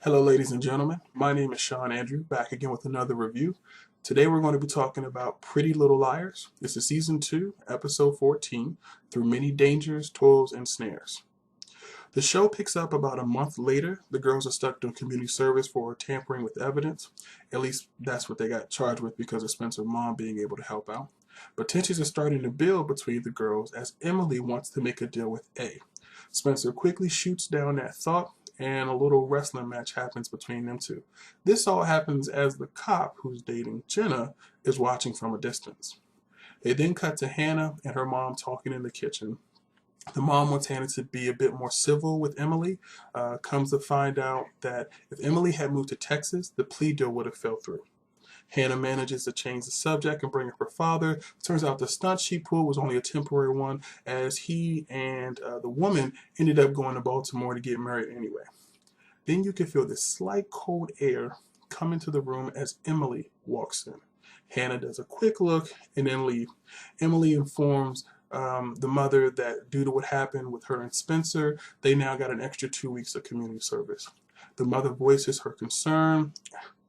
Hello, ladies and gentlemen. My name is Sean Andrew, back again with another review. Today we're going to be talking about Pretty Little Liars. This is Season 2, Episode 14, Through Many Dangers, Toils and Snares. The show picks up about a month later. The girls are stuck doing community service for tampering with evidence. At least that's what they got charged with because of Spencer's mom being able to help out. But tensions are starting to build between the girls as Emily wants to make a deal with A. Spencer quickly shoots down that thought and a little wrestling match happens between them two. This all happens as the cop who's dating Jenna is watching from a distance. They then cut to Hanna and her mom talking in the kitchen. The mom wants Hanna to be a bit more civil with Emily. Comes to find out that if Emily had moved to Texas, the plea deal would have fell through. Hanna manages to change the subject and bring up her father. Turns out the stunt she pulled was only a temporary one, as he and the woman ended up going to Baltimore to get married anyway. Then you can feel this slight cold air come into the room as Emily walks in. Hanna does a quick look and then leave. Emily informs the mother that due to what happened with her and Spencer, they now got an extra 2 weeks of community service. The mother voices her concern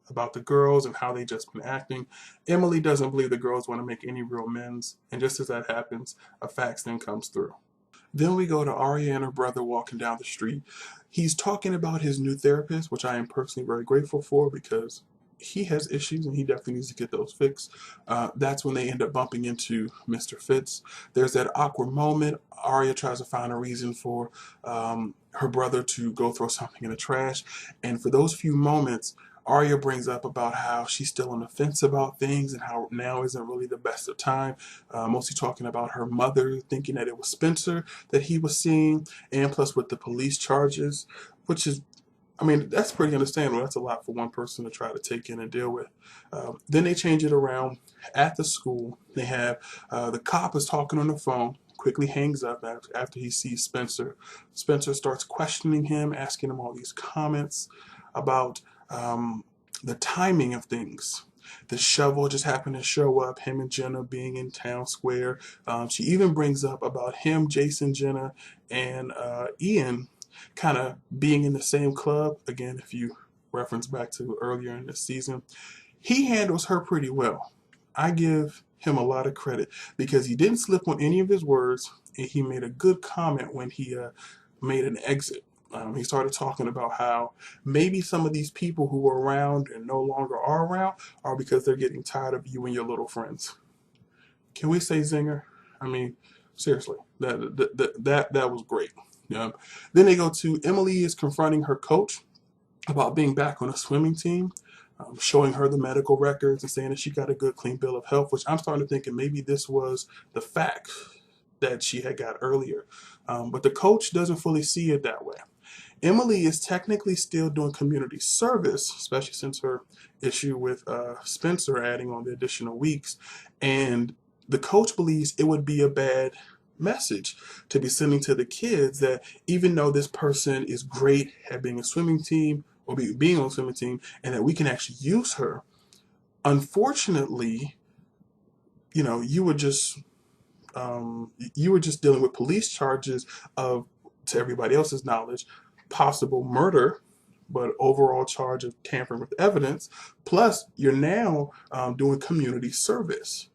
about the girls and how they just been acting. Emily doesn't believe the girls want to make any real amends, and just as that happens, a fax then comes through. Then we go to Aria and her brother walking down the street. He's talking about his new therapist, which I am personally very grateful for because he has issues and he definitely needs to get those fixed. That's when they end up bumping into Mr. Fitz. There's that awkward moment. Aria tries to find a reason for her brother to go throw something in the trash. And for those few moments, Aria brings up about how she's still on the fence about things and how now isn't really the best of time. Mostly talking about her mother thinking that it was Spencer that he was seeing, and plus with the police charges, which is, I mean, that's pretty understandable. That's a lot for one person to try to take in and deal with. Then they change it around at the school. They have the cop is talking on the phone, quickly hangs up after he sees Spencer. Spencer starts questioning him, asking him all these comments about the timing of things. The shovel just happened to show up, him and Jenna being in town square. She even brings up about him, Jason, Jenna, and Ian kind of being in the same club. Again, if you reference back to earlier in the season, he handles her pretty well. I give him a lot of credit because he didn't slip on any of his words, and he made a good comment when he made an exit. He started talking about how maybe some of these people who were around and no longer are around are because they're getting tired of you and your little friends. Can we say zinger? I mean, seriously, that was great. Then they go to Emily is confronting her coach about being back on a swimming team, showing her the medical records and saying that she got a good, clean bill of health, which I'm starting to think maybe this was the fact that she had got earlier. But the coach doesn't fully see it that way. Emily is technically still doing community service, especially since her issue with Spencer adding on the additional weeks. And the coach believes it would be a bad message to be sending to the kids that even though this person is great at being a swimming team or being on a swimming team and that we can actually use her, unfortunately, you were just dealing with police charges of, to everybody else's knowledge, possible murder, but overall charge of tampering with evidence. Plus, you're now doing community service.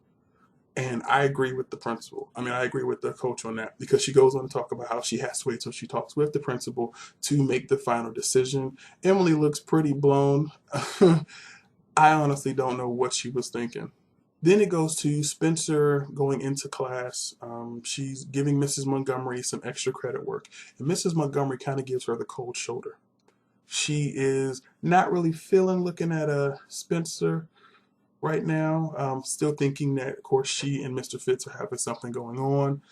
And I agree with the principal. I mean, I agree with the coach on that because she goes on to talk about how she has to wait till she talks with the principal to make the final decision. Emily looks pretty blown. I honestly don't know what she was thinking. Then it goes to Spencer going into class. She's giving Mrs. Montgomery some extra credit work. And Mrs. Montgomery kind of gives her the cold shoulder. She is not really feeling looking at Spencer right now. Still thinking that, of course, she and Mr. Fitz are having something going on.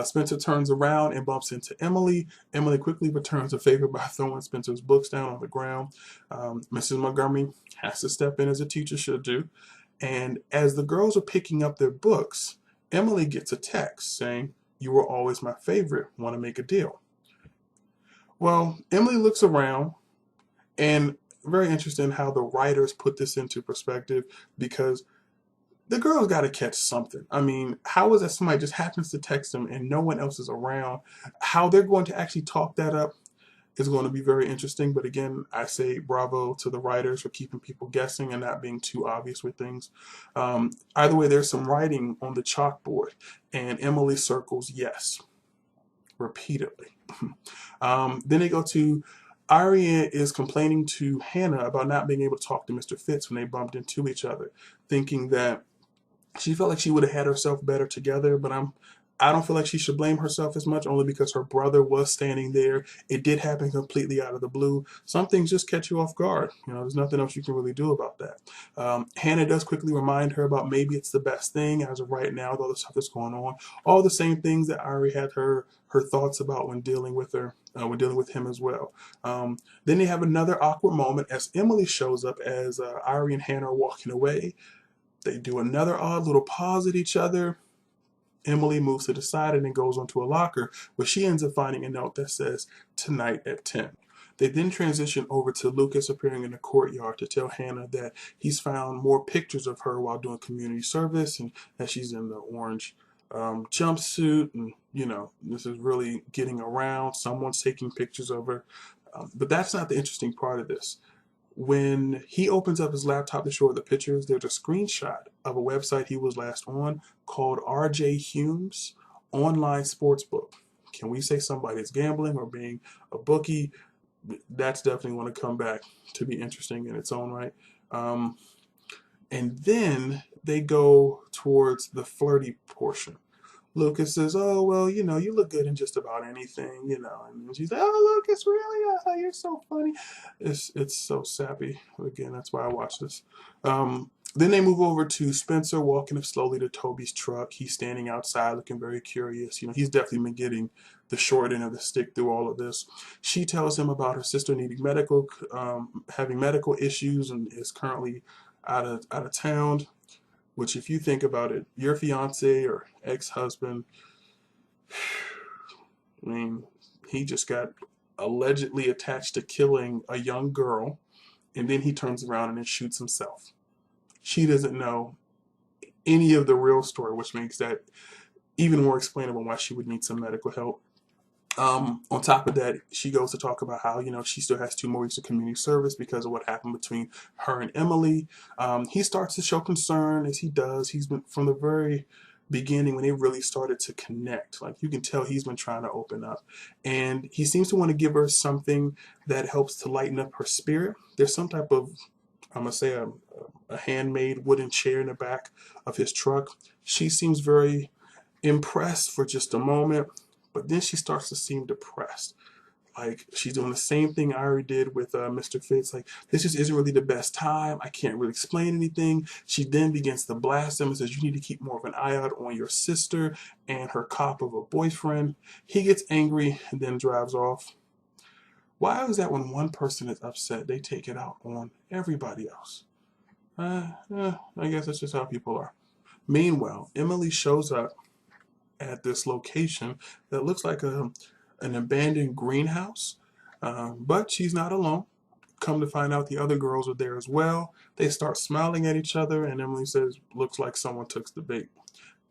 Spencer turns around and bumps into Emily. Emily quickly returns the favor by throwing Spencer's books down on the ground. Mrs. Montgomery has to step in as a teacher should do. And as the girls are picking up their books, Emily gets a text saying, "You were always my favorite. Want to make a deal?" Well, Emily looks around, and very interesting how the writers put this into perspective because the girls got to catch something. I mean, how is that somebody just happens to text them and no one else is around? How they're going to actually talk that up? is going to be very interesting. But again, I say bravo to the writers for keeping people guessing and not being too obvious with things. Either way, there's some writing on the chalkboard, and Emily circles yes repeatedly. Then they go to Aria is complaining to Hanna about not being able to talk to Mr. Fitz when they bumped into each other, thinking that she felt like she would have had herself better together, but I don't feel like she should blame herself as much, only because her brother was standing there. It did happen completely out of the blue. Some things just catch you off guard. There's nothing else you can really do about that. Hanna does quickly remind her about maybe it's the best thing as of right now, with all the stuff that's going on. All the same things that Ari had her thoughts about when dealing with her, when dealing with him as well. Then they have another awkward moment as Emily shows up as Ari and Hanna are walking away. They do another odd little pause at each other. Emily moves to the side and then goes onto a locker where she ends up finding a note that says, "Tonight at 10." They then transition over to Lucas appearing in the courtyard to tell Hanna that he's found more pictures of her while doing community service and that she's in the orange jumpsuit. And, this is really getting around. Someone's taking pictures of her. But that's not the interesting part of this. When he opens up his laptop to show the pictures, there's a screenshot of a website he was last on called RJ Hume's Online Sportsbook. Can we say somebody's gambling or being a bookie? That's definitely going to come back to be interesting in its own right. And then they go towards the flirty portion. Lucas says, "Oh, well, you look good in just about anything, And she's like, "Oh, Lucas, really? Oh, you're so funny." It's so sappy. Again, that's why I watch this. Then they move over to Spencer walking up slowly to Toby's truck. He's standing outside looking very curious. He's definitely been getting the short end of the stick through all of this. She tells him about her sister needing having medical issues and is currently out of town. Which, if you think about it, your fiance or ex-husband, he just got allegedly attached to killing a young girl, and then he turns around and then shoots himself. She doesn't know any of the real story, which makes that even more explainable why she would need some medical help. On top of that, she goes to talk about how, she still has 2 more weeks of community service because of what happened between her and Emily. He starts to show concern, as he does. He's been, from the very beginning, when they really started to connect, like you can tell he's been trying to open up. And he seems to want to give her something that helps to lighten up her spirit. There's some type of, I'm going to say, a handmade wooden chair in the back of his truck. She seems very impressed for just a moment. But then she starts to seem depressed. Like, she's doing the same thing I already did with Mr. Fitz. Like, this just isn't really the best time. I can't really explain anything. She then begins to blast him and says, "You need to keep more of an eye out on your sister and her cop of a boyfriend." He gets angry and then drives off. Why is that when one person is upset, they take it out on everybody else? I guess that's just how people are. Meanwhile, Emily shows up at this location that looks like an abandoned greenhouse, but she's not alone. Come to find out, the other girls are there as well. They start smiling at each other, and Emily says, "Looks like someone took the bait."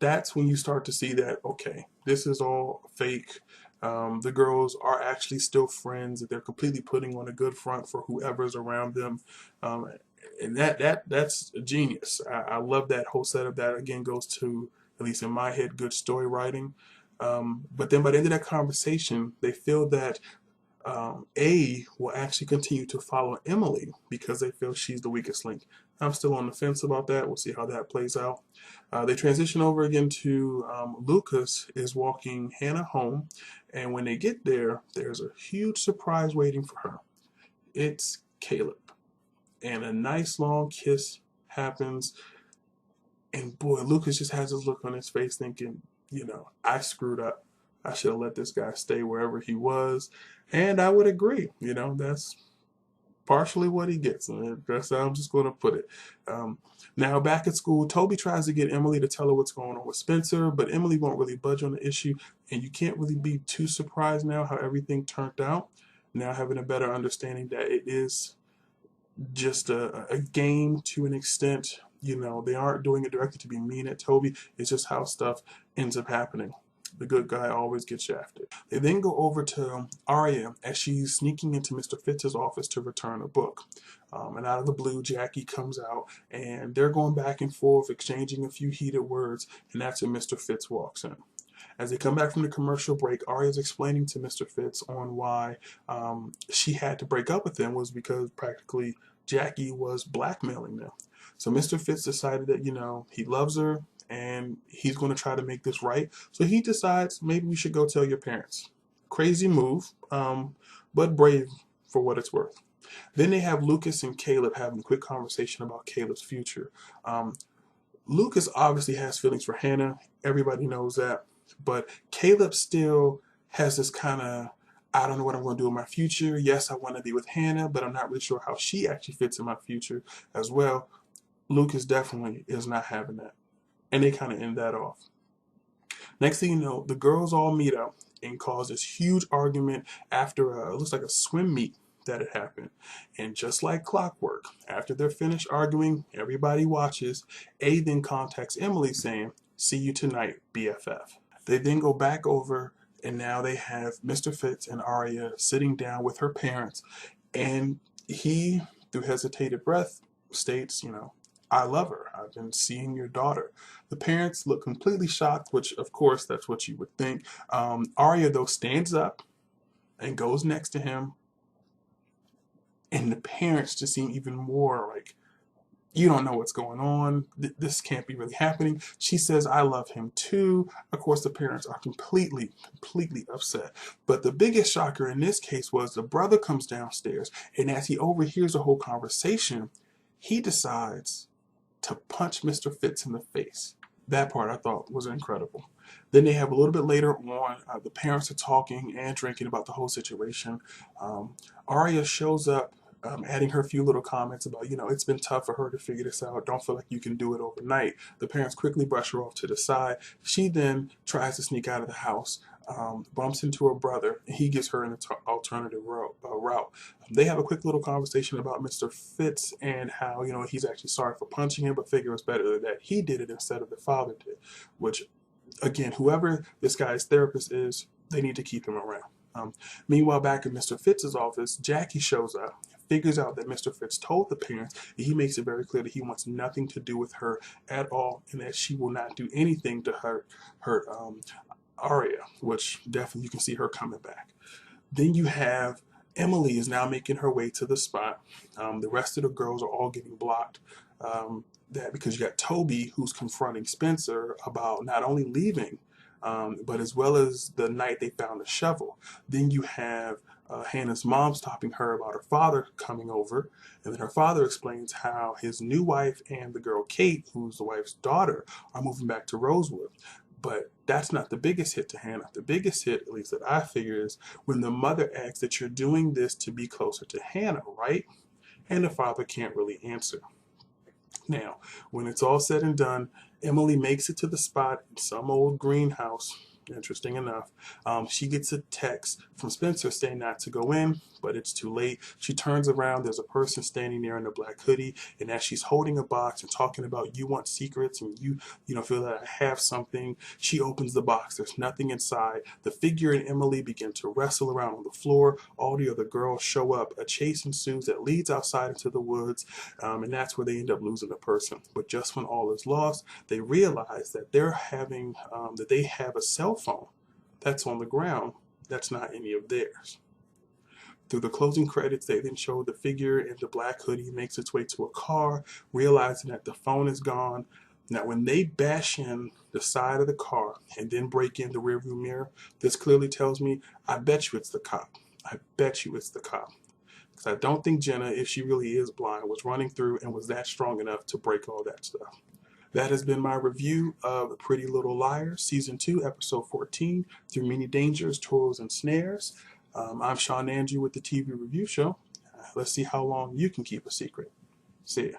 That's when you start to see that, okay, this is all fake. The girls are actually still friends. They're completely putting on a good front for whoever's around them. And that's genius. I love that whole setup. That again goes to, at least in my head, good story writing. But then by the end of that conversation, they feel that A will actually continue to follow Emily because they feel she's the weakest link. I'm still on the fence about that. We'll see how that plays out. They transition over again to Lucas is walking Hanna home, and when they get there, there's a huge surprise waiting for her. It's Caleb. And a nice long kiss happens. And boy, Lucas just has this look on his face thinking, I screwed up. I should have let this guy stay wherever he was. And I would agree. That's partially what he gets. And that's how I'm just going to put it. Now, back at school, Toby tries to get Emily to tell her what's going on with Spencer, but Emily won't really budge on the issue. And you can't really be too surprised now how everything turned out. Now having a better understanding that it is just a game to an extent. They aren't doing it directly to be mean at Toby. It's just how stuff ends up happening. The good guy always gets shafted. They then go over to Aria as she's sneaking into Mr. Fitz's office to return a book. And out of the blue, Jackie comes out, and they're going back and forth, exchanging a few heated words, and that's when Mr. Fitz walks in. As they come back from the commercial break, Aria's explaining to Mr. Fitz on why she had to break up with him was because practically Jackie was blackmailing them. So Mr. Fitz decided that, he loves her and he's going to try to make this right. So he decides maybe we should go tell your parents. Crazy move, but brave for what it's worth. Then they have Lucas and Caleb having a quick conversation about Caleb's future. Lucas obviously has feelings for Hanna. Everybody knows that. But Caleb still has this kind of, I don't know what I'm going to do in my future. Yes, I want to be with Hanna, but I'm not really sure how she actually fits in my future as well. Lucas definitely is not having that. And they kind of end that off. Next thing you know, the girls all meet up and cause this huge argument after it looks like a swim meet that had happened. And just like clockwork, after they're finished arguing, everybody watches. A then contacts Emily saying, "See you tonight, BFF." They then go back over, and now they have Mr. Fitz and Aria sitting down with her parents, and he, through hesitated breath, states, "I love her. I've been seeing your daughter." The parents look completely shocked, which, of course, that's what you would think. Aria, though, stands up and goes next to him, and the parents just seem even more like, you don't know what's going on. This can't be really happening. She says, "I love him too." Of course, the parents are completely upset. But the biggest shocker in this case was the brother comes downstairs, and as he overhears the whole conversation, he decides to punch Mr. Fitz in the face. That part I thought was incredible. Then they have a little bit later on, the parents are talking and drinking about the whole situation. Aria shows up, adding her few little comments about, it's been tough for her to figure this out. Don't feel like you can do it overnight. The parents quickly brush her off to the side. She then tries to sneak out of the house, bumps into her brother, and he gives her an alternative route. They have a quick little conversation about Mr. Fitz and how, he's actually sorry for punching him, but figure it's better that he did it instead of the father did. Which, again, whoever this guy's therapist is, they need to keep him around. Meanwhile, back in Mr. Fitz's office, Jackie shows up, figures out that Mr. Fitz told the parents, and he makes it very clear that he wants nothing to do with her at all, and that she will not do anything to hurt Aria, which definitely you can see her coming back. Then you have Emily is now making her way to the spot. The rest of the girls are all getting blocked. Because you got Toby who's confronting Spencer about not only leaving, but as well as the night they found a shovel. Then you have Hannah's mom stopping her about her father coming over, and then her father explains how his new wife and the girl Kate, who's the wife's daughter, are moving back to Rosewood. But that's not the biggest hit to Hanna. The biggest hit, at least that I figure, is when the mother asks that you're doing this to be closer to Hanna, right? And the father can't really answer. Now, when it's all said and done, Emily makes it to the spot in some old greenhouse. Interesting enough. She gets a text from Spencer saying not to go in, but it's too late. She turns around. There's a person standing there in a black hoodie, and as she's holding a box and talking about you want secrets and you feel that I have something, she opens the box. There's nothing inside. The figure and Emily begin to wrestle around on the floor. All the other girls show up. A chase ensues that leads outside into the woods, and that's where they end up losing the person. But just when all is lost, they realize that they have a cell phone that's on the ground that's not any of theirs. Through the closing credits, they then show the figure in the black hoodie makes its way to a car, realizing that the phone is gone. Now, when they bash in the side of the car and then break in the rearview mirror, this clearly tells me, I bet you it's the cop. I bet you it's the cop. Because I don't think Jenna, if she really is blind, was running through and was that strong enough to break all that stuff. That has been my review of Pretty Little Liars, Season 2, Episode 14, Through Many Dangers, Toils and Snares. I'm Sean Andrew with the TV Review Show. Let's see how long you can keep a secret. See ya.